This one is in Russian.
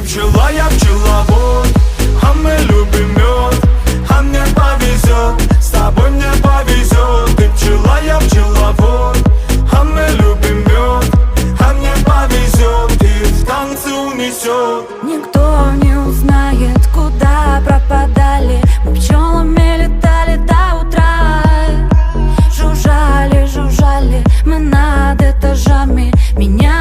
пчела, я пчеловод, а мы любим мед, а мне повезет, с тобой мне повезет. Ты пчела, я пчеловод, а мы любим мед, а мне повезет, и в танцы унесет. Никто не узнает, куда пропадали. Мы пчелами летали до утра. Жужжали, жужжали мы над этажами. Меня